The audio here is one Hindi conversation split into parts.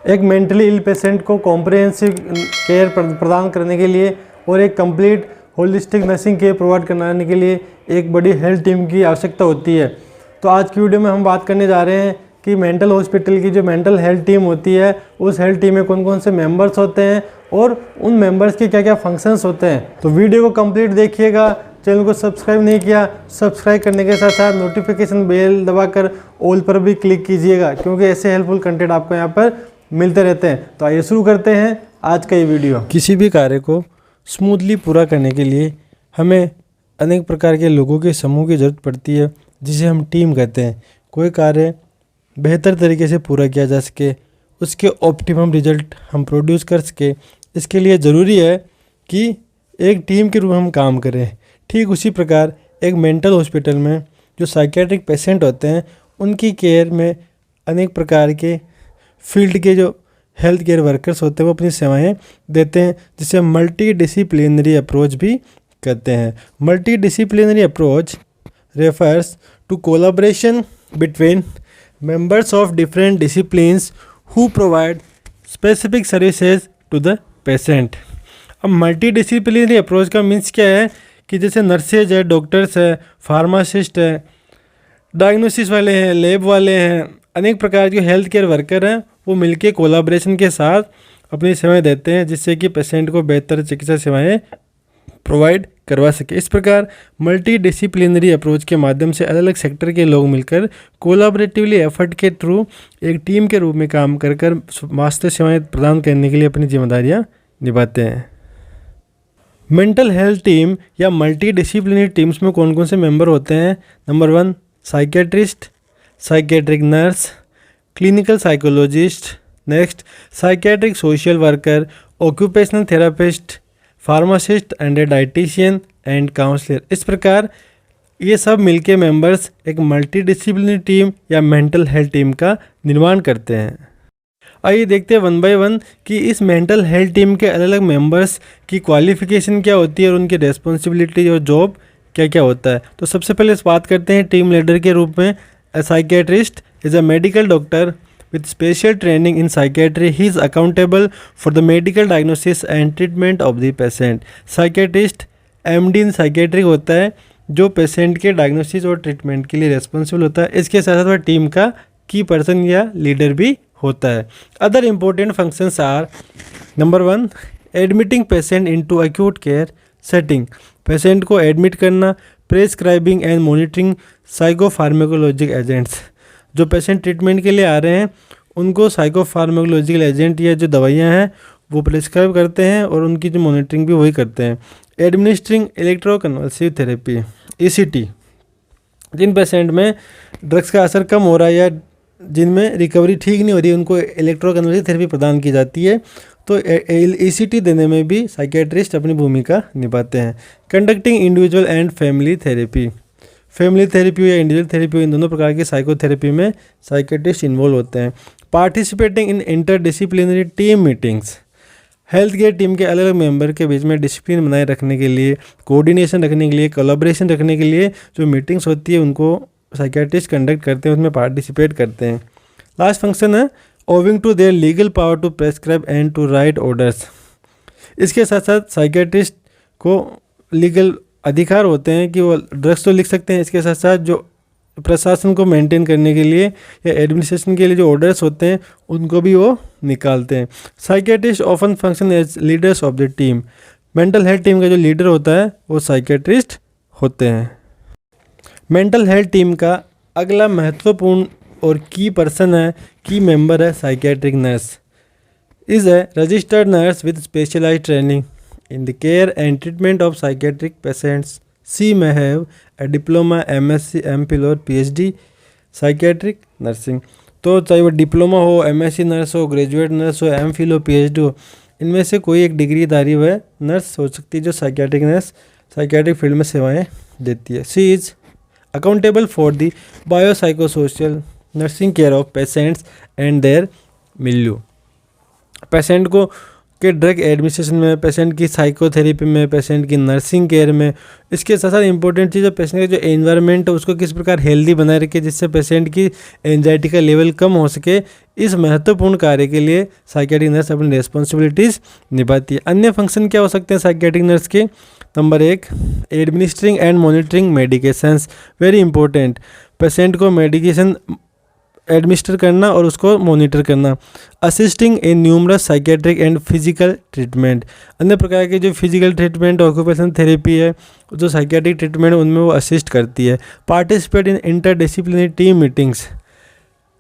एक मेंटली इल पेशेंट को कॉम्प्रिहेंसिव केयर प्रदान करने के लिए और एक complete holistic nursing care provide कराने के लिए एक बड़ी हेल्थ टीम की आवश्यकता होती है। तो आज की वीडियो में हम बात करने जा रहे हैं कि मेंटल हॉस्पिटल की जो मेंटल हेल्थ टीम होती है उस हेल्थ टीम में कौन कौन से मेंबर्स होते हैं और उन मेंबर्स के क्या क्या फंक्शंस होते हैं। तो वीडियो को कंप्लीट देखिएगा। चैनल को सब्सक्राइब नहीं किया, सब्सक्राइब करने के साथ साथ नोटिफिकेशन बेल दबाकर ऑल पर भी क्लिक कीजिएगा, क्योंकि ऐसे हेल्पफुल कंटेंट आपको यहाँ पर मिलते रहते हैं। तो आइए शुरू करते हैं आज का ये वीडियो। किसी भी कार्य को स्मूथली पूरा करने के लिए हमें अनेक प्रकार के लोगों के समूह की ज़रूरत पड़ती है, जिसे हम टीम कहते हैं। कोई कार्य बेहतर तरीके से पूरा किया जा सके, उसके ऑप्टिमम रिजल्ट हम प्रोड्यूस कर सके, इसके लिए ज़रूरी है कि एक टीम के रूप में हम काम करें। ठीक उसी प्रकार एक मेंटल हॉस्पिटल में जो साइकेट्रिक पेशेंट होते हैं उनकी केयर में अनेक प्रकार के फील्ड के जो हेल्थ केयर वर्कर्स होते हैं वो अपनी सेवाएं देते हैं, जिसे मल्टी डिसिप्लिनरी अप्रोच भी कहते हैं। Multi disciplinary approach refers to collaboration between members of different disciplines who provide specific services to the patient। अब मल्टी डिसिप्लिनरी अप्रोच का मीन्स क्या है कि जैसे नर्सेज है, डॉक्टर्स है, फार्मासिस्ट है, डायग्नोसिस वाले हैं, लैब वाले हैं, अनेक प्रकार के हेल्थ केयर वर्कर हैं, वो मिलके कोलैबोरेशन के साथ अपनी सेवाएं देते हैं, जिससे कि पेशेंट को बेहतर चिकित्सा सेवाएं प्रोवाइड करवा सके। इस प्रकार मल्टी डिसिप्लिनरी अप्रोच के माध्यम से अलग अलग सेक्टर के लोग मिलकर कोलैबोरेटिवली एफर्ट के थ्रू एक टीम के रूप में काम कर स्वास्थ्य सेवाएं प्रदान करने के लिए अपनी जिम्मेदारियां निभाते हैं। मेंटल हेल्थ टीम या मल्टी डिसिप्लिनरी टीम्स में कौन कौन से मेंबर होते हैं? Number 1 psychiatrist, psychiatric nurse, clinical psychologist, next psychiatric social worker, occupational therapist, pharmacist and a dietitian and counsellor. इस प्रकार ये सब मिलके मेंबर्स एक मल्टी डिसिप्लिनरी टीम या मेंटल हेल्थ टीम का निर्माण करते हैं। आइए देखते हैं वन बाय वन कि इस मेंटल हेल्थ टीम के अलग अलग मेंबर्स की क्वालिफिकेशन क्या होती है और उनकी रेस्पॉन्सिबिलिटी और जॉब क्या क्या होता है। तो सबसे पहले इस बात करते हैं टीम लीडर के रूप में। ए psychiatrist is a medical doctor with special training in psychiatry. He is accountable for the medical diagnosis and treatment of the patient. Psychiatrist MD in psychiatry होता है, जो पेशेंट के डायग्नोसिस और ट्रीटमेंट के लिए रेस्पॉन्सिबल होता है। इसके साथ साथ वह टीम का की पर्सन या लीडर भी होता है। Other important functions are number 1 admitting patient into acute care setting. Patient को एडमिट करना, prescribing and monitoring psychopharmacologic agents. जो पेशेंट ट्रीटमेंट के लिए आ रहे हैं उनको साइकोफार्माकोलॉजिकल एजेंट या जो दवाइयाँ हैं वो प्रिस्क्राइब करते हैं और उनकी जो मॉनिटरिंग भी वही करते हैं। एडमिनिस्ट्रिंग इलेक्ट्रोकन्वल्सिव थेरेपी ECT, जिन पेशेंट में ड्रग्स का असर कम हो रहा है या जिनमें रिकवरी ठीक नहीं हो रही है उनको इलेक्ट्रोकन्वल्सिव थेरेपी प्रदान की जाती है। तो ECT देने में भी साइकेट्रिस्ट अपनी भूमिका निभाते हैं। Conducting individual and family therapy, family therapy हो या इंडिविजुअल थेरेपी हो, इन दोनों प्रकार की साइकोथेरेपी में साइकेट्रिस्ट इन्वॉल्व होते हैं। Participating in interdisciplinary team meetings, health care team के अलग अलग मेंबर के बीच में डिसिप्लिन बनाए रखने के लिए, कोऑर्डिनेशन रखने के लिए, कोलैबोरेशन रखने के लिए जो मीटिंग्स होती है उनको साइकेट्रिस्ट कंडक्ट करते हैं, उसमें पार्टिसिपेट करते हैं। लास्ट फंक्शन है owing to their legal power to prescribe and to write orders. इसके साथ साथ साइकेट्रिस्ट को लीगल अधिकार होते हैं कि वो ड्रग्स तो लिख सकते हैं, इसके साथ साथ जो प्रशासन को मेंटेन करने के लिए या एडमिनिस्ट्रेशन के लिए जो ऑर्डर्स होते हैं उनको भी वो निकालते हैं। Psychiatrist often function as leaders of the team. Mental health team का जो लीडर होता है वो साइकेट्रिस्ट होते हैं। मेंटल हेल्थ टीम का अगला महत्वपूर्ण और की पर्सन है, की मेंबर है psychiatric nurse. Is a registered nurse with specialised training in the care and treatment of psychiatric patients. She may have a diploma, MSc, MPhil और PhD psychiatric nursing। तो चाहे वो डिप्लोमा हो, MSc नर्स हो, ग्रेजुएट नर्स हो, MPhil हो, PhD हो, इनमें से कोई एक डिग्री धारी वह नर्स हो सकती है जो साइकियाट्रिक नर्स साइकियाट्रिक फील्ड में सेवाएं देती है। She is accountable for the biopsychosocial nursing care of patients and their milieu. Patient को के ड्रग एडमिनिस्ट्रेशन में, पेशेंट की साइकोथेरेपी में, पेशेंट की नर्सिंग केयर में। इसके साथ साथ इंपॉर्टेंट चीज़ है पेशेंट का जो एनवायरनमेंट है उसको किस प्रकार हेल्दी बनाए रखे जिससे पेशेंट की एंजाइटी का लेवल कम हो सके। इस महत्वपूर्ण कार्य के लिए साइकियाट्रिक नर्स अपनी रिस्पॉन्सिबिलिटीज़ निभाती है। अन्य फंक्शन क्या हो सकते हैं साइकियाट्रिक नर्स के? Number 1, administering and monitoring medications, very important. Patient को मेडिकेशन एडमिनिस्टर करना और उसको मॉनिटर करना। Assisting in numerous psychiatric and physical treatment, अन्य प्रकार के जो फिजिकल ट्रीटमेंट, ऑक्यूपेशन थेरेपी है, जो साइकेट्रिक ट्रीटमेंट उनमें वो असिस्ट करती है। Participate in interdisciplinary team meetings,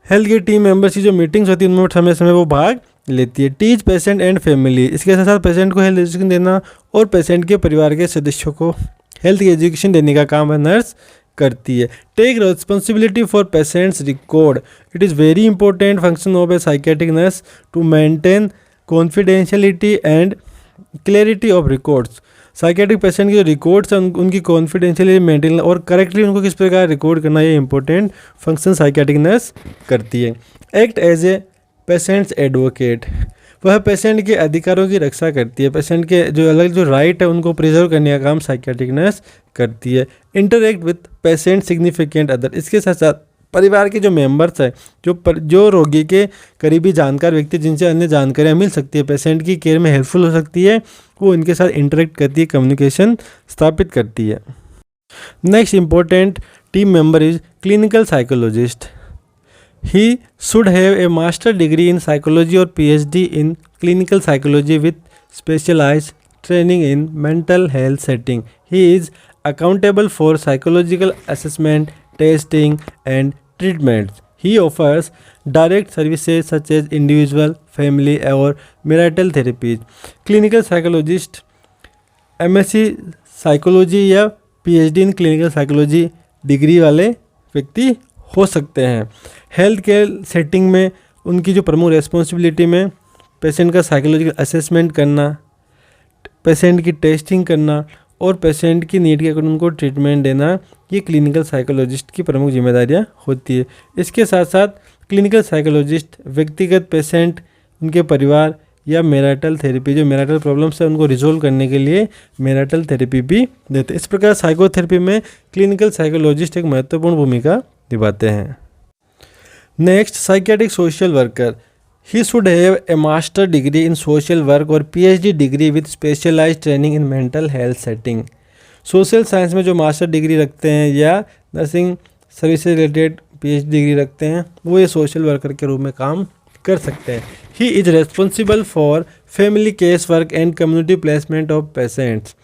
health care team members की जो मीटिंग्स होती है उनमें समय समय वो भाग लेती है। टीच पेशेंट एंड फैमिली, इसके साथ साथ पेशेंट को हेल्थ एजुकेशन देना और पेशेंट के परिवार के सदस्यों को हेल्थ एजुकेशन देने का काम है नर्स करती है। Take responsibility for patients record, it is very important function of a psychiatric nurse to maintain confidentiality and clarity of records. Psychiatric patient के जो रिकॉर्ड्स हैं उनकी कॉन्फिडेंशियलिटी मेंटेन और करेक्टली उनको किस प्रकार रिकॉर्ड करना, ये इंपॉर्टेंट फंक्शन साइकेट्रिक नर्स करती है। Act as a patient's advocate, वह पेशेंट के अधिकारों की रक्षा करती है, पेशेंट के जो अलग जो राइट है उनको प्रिजर्व करने का काम साइकियाट्रिक नर्स करती है। Interact with patient significant other, इसके साथ साथ परिवार के जो मेंबर्स हैं, जो रोगी के करीबी जानकार व्यक्ति जिनसे अन्य जानकारियाँ मिल सकती है, पेशेंट की केयर में हेल्पफुल हो सकती है, वो इनके साथ इंटरेक्ट करती है, कम्युनिकेशन स्थापित करती है। Next important team member is clinical psychologist. He should have a master degree in psychology or PhD in clinical psychology with specialized training in mental health setting. He is accountable for psychological assessment, testing, and treatments. He offers direct services such as individual, family, or marital therapies. Clinical psychologist MSc psychology या PhD in clinical psychology degree वाले व्यक्ति हो सकते हैं। हेल्थ केयर सेटिंग में उनकी जो प्रमुख रिस्पॉन्सिबिलिटी में पेशेंट का साइकोलॉजिकल असेसमेंट करना, पेशेंट की टेस्टिंग करना और पेशेंट की नीड के अकॉर्डिंग उनको ट्रीटमेंट देना, ये क्लिनिकल साइकोलॉजिस्ट की प्रमुख जिम्मेदारियां होती है। इसके साथ साथ क्लिनिकल साइकोलॉजिस्ट व्यक्तिगत पेशेंट, उनके परिवार या मैरिटल थेरेपी, जो मैरिटल प्रॉब्लम्स है उनको रिजोल्व करने के लिए मैरिटल थेरेपी भी देते हैं। इस प्रकार साइकोथेरेपी में क्लिनिकल साइकोलॉजिस्ट एक महत्वपूर्ण भूमिका निभाते हैं। Next, psychiatric social worker. He should have a master degree in social work और PhD degree with specialised training in mental health setting. Social science में जो मास्टर डिग्री रखते हैं या nursing service related PhD degree रखते हैं वो ये सोशल वर्कर के रूप में काम कर सकते हैं। He is responsible for family case work and community placement of patients.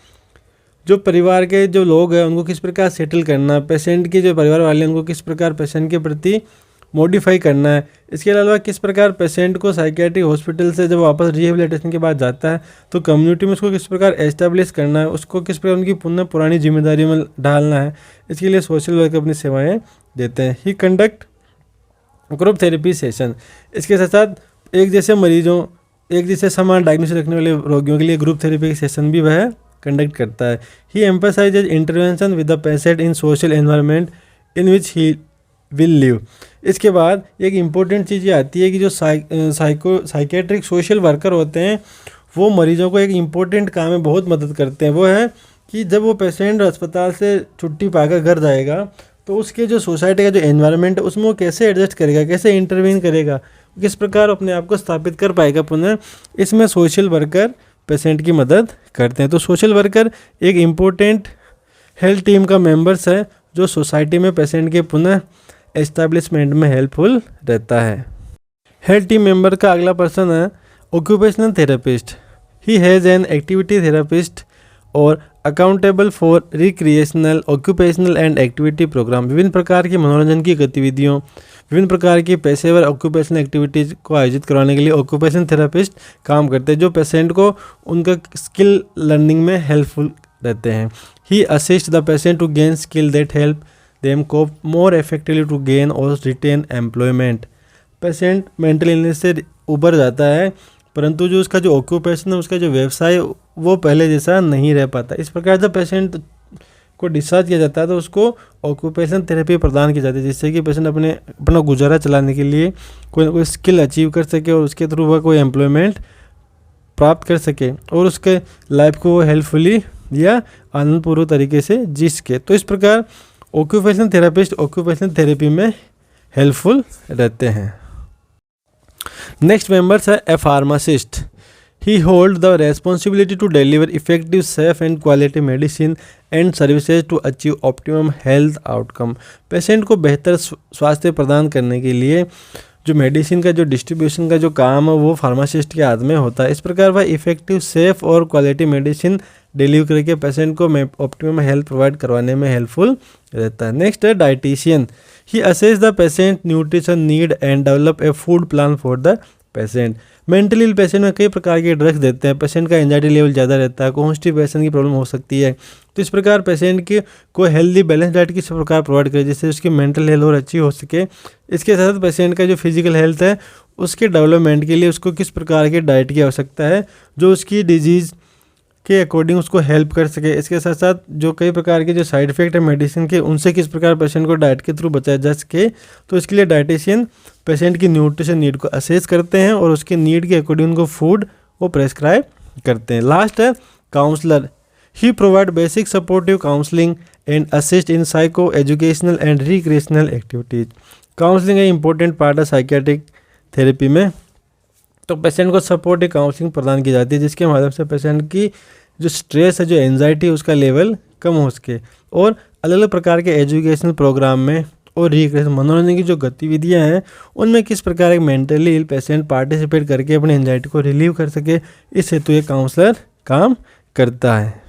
जो परिवार के जो लोग हैं उनको किस प्रकार सेटल करना, पेशेंट के जो परिवार वाले हैं उनको किस प्रकार पेशेंट के प्रति मॉडिफाई करना है। इसके अलावा किस प्रकार पेशेंट को साइकियाट्रिक हॉस्पिटल से जब वापस रिहेबिलिटेशन के बाद जाता है तो कम्युनिटी में उसको किस प्रकार एस्टेब्लिश करना है, उसको किस प्रकार उनकी पुरानी जिम्मेदारी में डालना है, इसके लिए सोशल वर्कर अपनी सेवाएं देते हैं। ही कंडक्ट ग्रुप थेरेपी सेशन। इसके साथ साथ एक जैसे मरीजों, एक जैसे समान डायग्नोसिस रखने वाले रोगियों के लिए ग्रुप थेरेपी सेशन भी वह कंडक्ट करता है। He emphasises intervention with the patient in social environment in which he will live. इसके बाद एक इम्पोर्टेंट चीज़ ये आती है कि जो साइकेट्रिक सोशल वर्कर होते हैं वो मरीजों को एक इम्पोर्टेंट काम में बहुत मदद करते हैं। वो है कि जब वो पेशेंट अस्पताल से छुट्टी पाकर घर जाएगा तो उसके जो सोसाइटी का जो एनवायरनमेंट है उसमें वो कैसे एडजस्ट करेगा, कैसे इंटरवीन करेगा, किस प्रकार अपने आप को स्थापित कर पाएगा पुनः, इसमें सोशल वर्कर पेशेंट की मदद करते हैं। तो सोशल वर्कर एक इम्पोर्टेंट हेल्थ टीम का मेंबर्स है जो सोसाइटी में पेशेंट के पुनः एस्टैब्लिशमेंट में हेल्पफुल रहता है। हेल्थ टीम मेंबर का अगला पर्सन है occupational therapist. He has an activity therapist और accountable for recreational, occupational and activity programme. विभिन्न प्रकार की मनोरंजन की गतिविधियों, विभिन्न प्रकार की पेशेवर ऑक्यूपेशनल एक्टिविटीज़ को आयोजित करवाने के लिए ऑक्यूपेशन थेरेपिस्ट काम करते हैं जो पेशेंट को उनका स्किल लर्निंग में हेल्पफुल रहते हैं। He assist the patient to gain skill that help them cope more effectively to gain और retain employment. Patient mental illness से उबर जाता है परंतु जो उसका जो ऑक्यूपेशन है, उसका जो व्यवसाय वो पहले जैसा नहीं रह पाता। इस प्रकार जब पेशेंट को डिस्चार्ज किया जाता है तो उसको ऑक्यूपेशन थेरेपी प्रदान की जाती है जिससे कि पेशेंट अपना गुजारा चलाने के लिए कोई ना कोई स्किल अचीव कर सके और उसके थ्रू वह कोई एम्प्लॉयमेंट प्राप्त कर सके और उसके लाइफ को वो हेल्पफुली या आनंदपूर्वक तरीके से जी सके। तो इस प्रकार ऑक्यूपेशनल थेरेपिस्ट ऑक्यूपेशनल थेरेपी में हेल्पफुल रहते हैं। नेक्स्ट मेंबर्स है ए pharmacist. He holds the responsibility to deliver effective, safe and quality medicine and services to achieve optimum health outcome। Patient को बेहतर स्वास्थ्य प्रदान करने के लिए जो मेडिसिन का जो डिस्ट्रीब्यूशन का जो काम है वो फार्मासिस्ट के हाथ में होता है। इस प्रकार वह इफेक्टिव, सेफ और क्वालिटी मेडिसिन डिलीवर करके पेशेंट को ऑप्टिमम हेल्थ प्रोवाइड करवाने में हेल्पफुल रहता है। नेक्स्ट है dietitian. He assess the patient nutrition need and develop a food plan for the patient. Mentally ill patient में कई प्रकार के ड्रग्स देते हैं, पेशेंट का एंजाइटी लेवल ज़्यादा रहता है, कॉन्स्टिपेशन की प्रॉब्लम हो सकती है। तो इस प्रकार पेशेंट की को हेल्दी बैलेंस डाइट किस प्रकार प्रोवाइड करें जिससे उसकी मेंटल हेल्थ और अच्छी हो सके। इसके साथ पेशेंट का जो फिजिकल हेल्थ है उसके डेवलपमेंट के लिए उसको किस प्रकार की डाइट की आवश्यकता है जो उसकी डिजीज़ के अकॉर्डिंग उसको हेल्प कर सके। इसके साथ साथ जो कई प्रकार के जो साइड इफेक्ट है मेडिसिन के उनसे किस प्रकार पेशेंट को डाइट के थ्रू बचाया जा सके। तो इसके लिए डाइटिशियन पेशेंट की न्यूट्रिशन नीड को असेस करते हैं और उसके नीड के अकॉर्डिंग उनको फूड वो प्रेस्क्राइब करते हैं। लास्ट है counsellor. He provide basic supportive counselling and assist in psycho educational and recreational activities. Counselling एक इंपॉर्टेंट पार्ट है साइकियाट्रिक थेरेपी में। तो पेशेंट को सपोर्टिव काउंसलिंग प्रदान की जाती है जिसके माध्यम से पेशेंट की जो स्ट्रेस है, जो एंजाइटी है, उसका लेवल कम हो सके। और अलग अलग प्रकार के एजुकेशनल प्रोग्राम में और रिक्रिएशन मनोरंजन की जो गतिविधियां हैं उनमें किस प्रकार एक मेंटली इल पेशेंट पार्टिसिपेट करके अपनी एंजाइटी को रिलीव कर सके, इस हेतु ये काउंसलर काम करता है।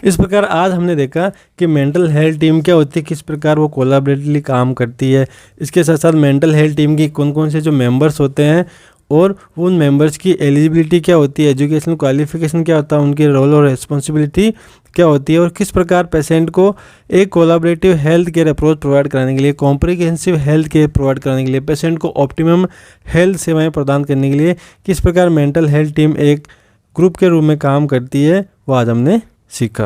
इस प्रकार आज हमने देखा कि मेंटल हेल्थ टीम क्या होती है, किस प्रकार वो कोलैबोरेटिवली काम करती है। इसके साथ साथ मेंटल हेल्थ टीम की कौन कौन से जो मेंबर्स होते हैं और उन मेंबर्स की एलिजिबिलिटी क्या होती है, एजुकेशनल क्वालिफिकेशन क्या होता है, उनकी रोल और रिस्पॉन्सिबिलिटी क्या होती है और किस प्रकार पेशेंट को एक collaborative health care approach provide कराने के लिए, कॉम्प्रिहेंसिव हेल्थ केयर प्रोवाइड कराने के लिए, पेशेंट को ऑप्टिमम हेल्थ सेवाएं प्रदान करने के लिए किस प्रकार मेंटल हेल्थ टीम एक ग्रुप के रूप में काम करती है, वो आज हमने सीखा।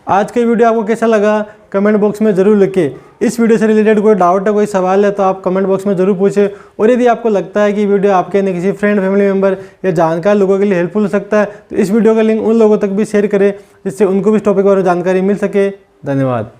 आज का वीडियो आपको कैसा लगा कमेंट बॉक्स में ज़रूर लिखें। इस वीडियो से रिलेटेड कोई डाउट है, कोई सवाल है तो आप कमेंट बॉक्स में ज़रूर पूछें। और यदि आपको लगता है कि वीडियो आपके ने किसी फ्रेंड, फैमिली मेम्बर या जानकार लोगों के लिए हेल्पफुल हो सकता है तो इस वीडियो का लिंक उन लोगों तक भी शेयर करें जिससे उनको भी इस टॉपिक पर जानकारी मिल सके। धन्यवाद।